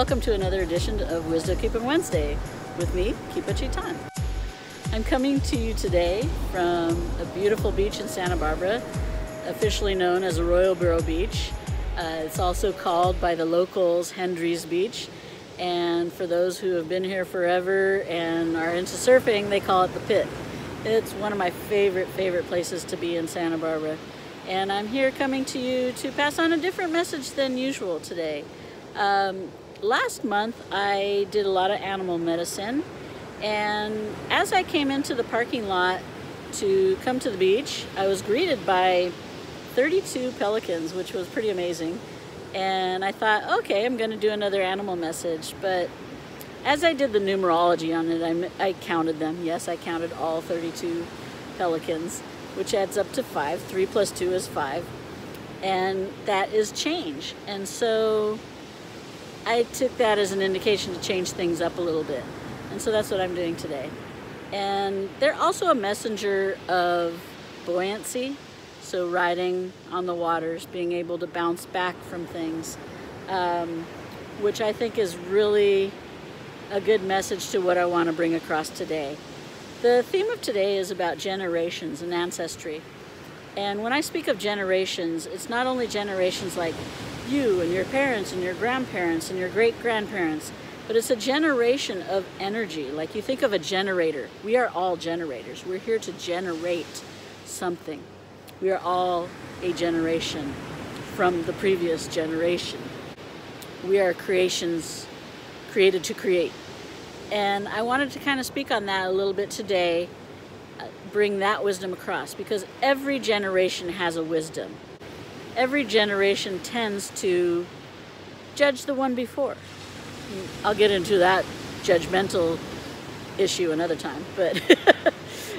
Welcome to another edition of Wisdom Keeping Wednesday with me, Kipa Cetán. I'm coming to you today from a beautiful beach in Santa Barbara, officially known as Arroyo Burro Beach. It's also called by the locals Hendry's Beach, and for those who have been here forever and are into surfing, they call it the Pit. It's one of my favorite places to be in Santa Barbara, and I'm here coming to you to pass on a different message than usual today. Last month I did a lot of animal medicine, and as I came into the parking lot to come to the beach, I was greeted by 32 pelicans, which was pretty amazing. And I thought, okay, I'm going to do another animal message. But as I did the numerology on it, I counted them. Yes, I counted all 32 pelicans, which adds up to 5. 3 plus 2 is 5. And that is change. And so I took that as an indication to change things up a little bit. And so that's what I'm doing today. And they're also a messenger of buoyancy. So riding on the waters, being able to bounce back from things, which I think is really a good message to what I want to bring across today. The theme of today is about generations and ancestry. And when I speak of generations, it's not only generations like you and your parents and your grandparents and your great-grandparents, but it's a generation of energy. Like you think of a generator. We are all generators. We're here to generate something. We are all a generation from the previous generation. We are creations created to create. And I wanted to kind of speak on that a little bit today, bring that wisdom across, because every generation has a wisdom. Every generation tends to judge the one before. I'll get into that judgmental issue another time, but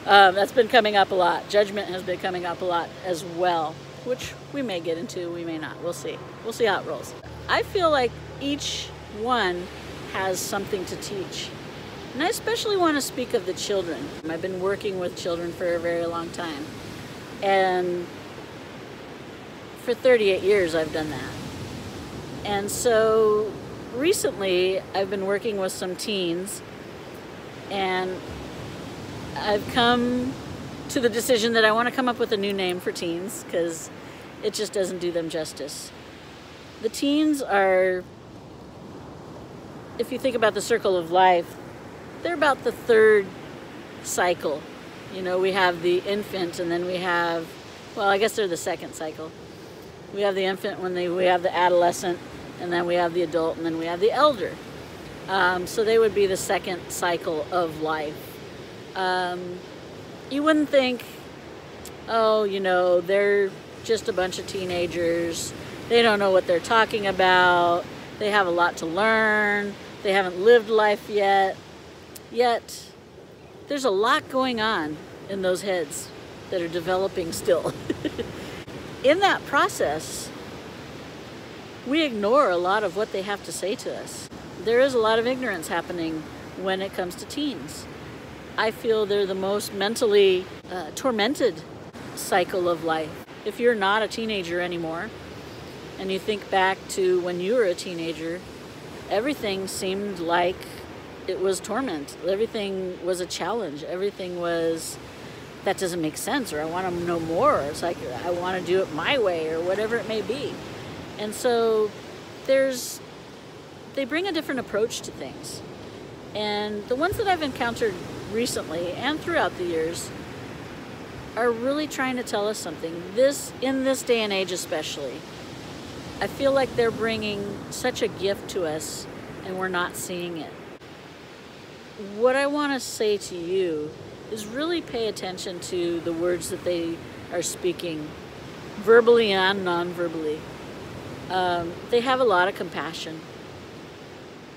that's been coming up a lot. Judgment has been coming up a lot as well, which we may get into, we may not. We'll see. We'll see how it rolls. I feel like each one has something to teach. And I especially want to speak of the children. I've been working with children for a very long time. And for 38 years I've done that. And so recently I've been working with some teens, and I've come to the decision that I want to come up with a new name for teens because it just doesn't do them justice. The teens are, if you think about the circle of life, they're about the third cycle. You know, we have the infant, and then we have, well, I guess they're the second cycle. We have the infant, we have the adolescent, and then we have the adult, and then we have the elder. So they would be the second cycle of life. You wouldn't think, oh, you know, they're just a bunch of teenagers. They don't know what they're talking about. They have a lot to learn. They haven't lived life yet. Yet, there's a lot going on in those heads that are developing still. In that process, we ignore a lot of what they have to say to us. There is a lot of ignorance happening when it comes to teens. I feel they're the most mentally tormented cycle of life. If you're not a teenager anymore, and you think back to when you were a teenager, everything seemed like it was torment. Everything was a challenge. Everything was, that doesn't make sense, or I want to know more. It's like, I want to do it my way, or whatever it may be. And so they bring a different approach to things. And the ones that I've encountered recently and throughout the years are really trying to tell us something. In this day and age especially, I feel like they're bringing such a gift to us and we're not seeing it. What I want to say to you is really pay attention to the words that they are speaking, verbally and non-verbally. They have a lot of compassion,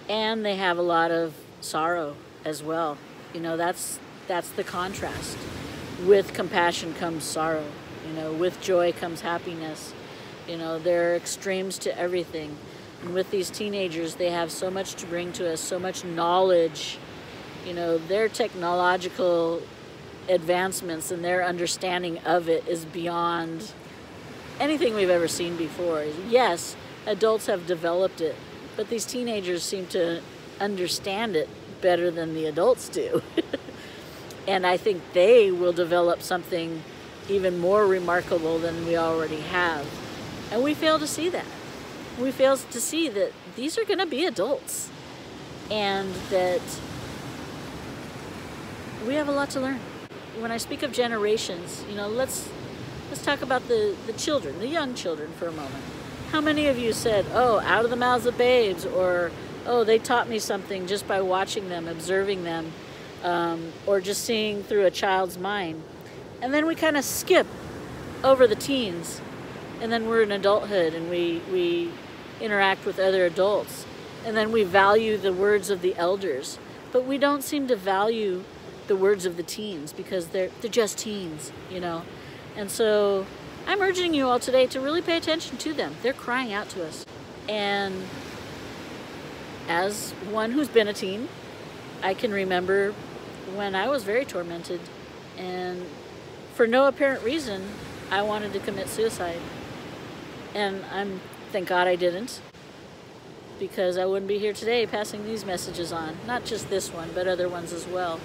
and they have a lot of sorrow as well. You know, that's the contrast. With compassion comes sorrow. You know, with joy comes happiness. You know, there are extremes to everything. And with these teenagers, they have so much to bring to us, so much knowledge. You know, their technological advancements and their understanding of it is beyond anything we've ever seen before. Yes, adults have developed it, But these teenagers seem to understand it better than the adults do. And I think they will develop something even more remarkable than we already have. And we fail to see that. We fail to see that these are going to be adults and that we have a lot to learn. When I speak of generations, you know, let's talk about the children, the young children for a moment. How many of you said, oh, out of the mouths of babes, or, oh, they taught me something just by watching them, observing them, or just seeing through a child's mind? And then we kind of skip over the teens, and then we're in adulthood, and we interact with other adults, and then we value the words of the elders, but we don't seem to value the words of the teens because they're just teens, you know. And so I'm urging you all today to really pay attention to them. They're crying out to us. And as one who's been a teen, I can remember when I was very tormented, and for no apparent reason, I wanted to commit suicide. And thank God I didn't, because I wouldn't be here today passing these messages on. Not just this one, but other ones as well.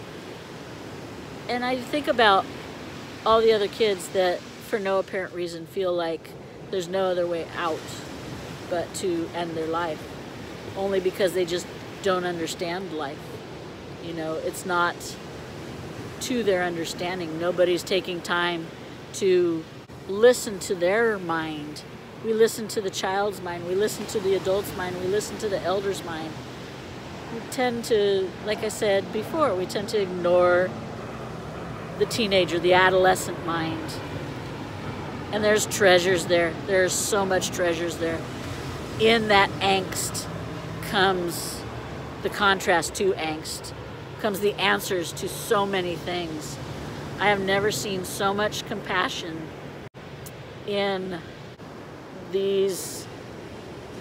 And I think about all the other kids that, for no apparent reason, feel like there's no other way out but to end their life, only because they just don't understand life. You know, it's not to their understanding. Nobody's taking time to listen to their mind. We listen to the child's mind. We listen to the adult's mind. We listen to the elder's mind. We tend to, like I said before, we tend to ignore the teenager, the adolescent mind. And there's treasures there. There's so much treasures there. In that angst comes the contrast to angst, comes the answers to so many things. I have never seen so much compassion in these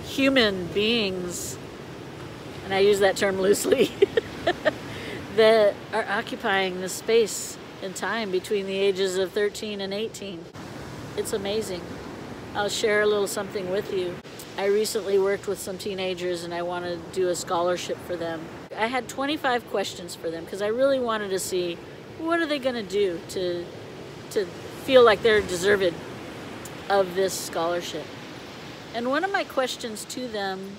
human beings, and I use that term loosely, that are occupying the space and time between the ages of 13 and 18. It's amazing. I'll share a little something with you. I recently worked with some teenagers and I wanted to do a scholarship for them. I had 25 questions for them because I really wanted to see what are they going to do to feel like they're deserved of this scholarship. And one of my questions to them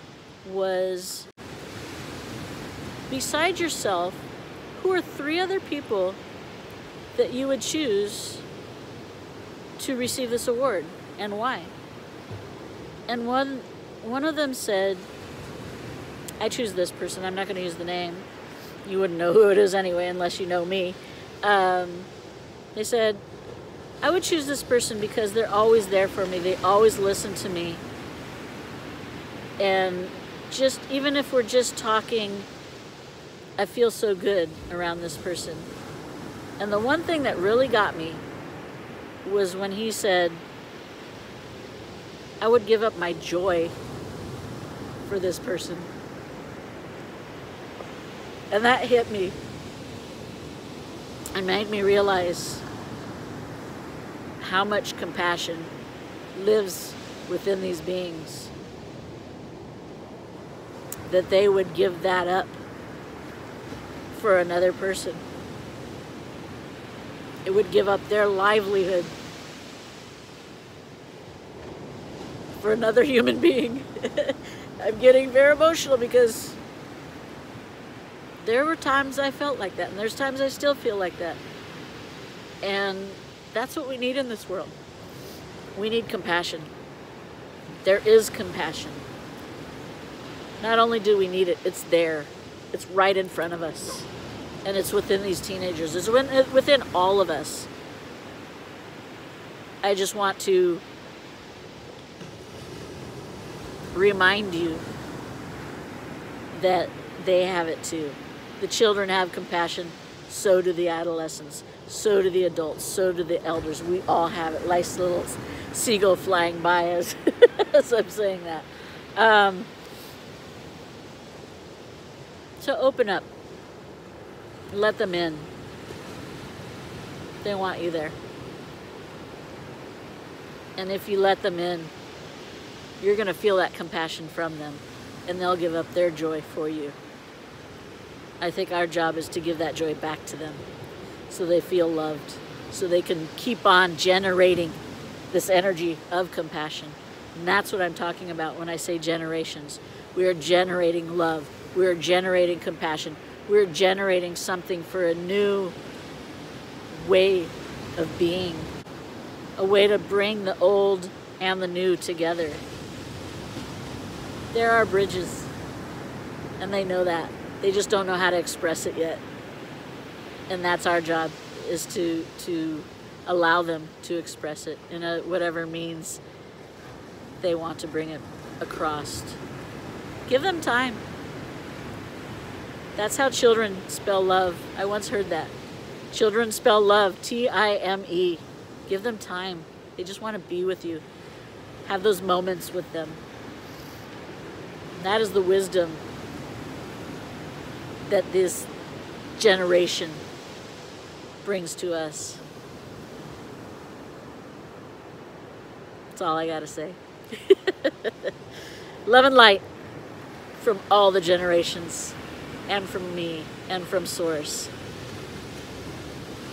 was, beside yourself, who are 3 other people that you would choose to receive this award, and why? And one of them said, I choose this person. I'm not going to use the name. You wouldn't know who it is anyway unless you know me. They said, I would choose this person because they're always there for me. They always listen to me. And just, even if we're just talking, I feel so good around this person. And the one thing that really got me was when he said, I would give up my joy for this person. And that hit me and made me realize how much compassion lives within these beings, that they would give that up for another person. It would give up their livelihood for another human being. I'm getting very emotional because there were times I felt like that, and there's times I still feel like that. And that's what we need in this world. We need compassion. There is compassion. Not only do we need it, it's there. It's right in front of us. And it's within these teenagers. It's within all of us. I just want to remind you that they have it too. The children have compassion, so do the adolescents, so do the adults, so do the elders. We all have it. Nice little seagull flying by as, as I'm saying that. So open up. Let them in. They want you there. And if you let them in, you're going to feel that compassion from them. and they'll give up their joy for you. I think our job is to give that joy back to them so they feel loved, so they can keep on generating this energy of compassion. And that's what I'm talking about when I say generations. We are generating love. We are generating compassion. We're generating something for a new way of being, a way to bring the old and the new together. There are bridges, and they know that. They just don't know how to express it yet. And that's our job, is to allow them to express it in whatever means they want to bring it across. Give them time. That's how children spell love. I once heard that. Children spell love, T-I-M-E. Give them time. They just want to be with you. Have those moments with them. That is the wisdom that this generation brings to us. That's all I gotta say. Love and light from all the generations, and from me, and from Source.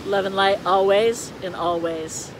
Love and light always, in all ways.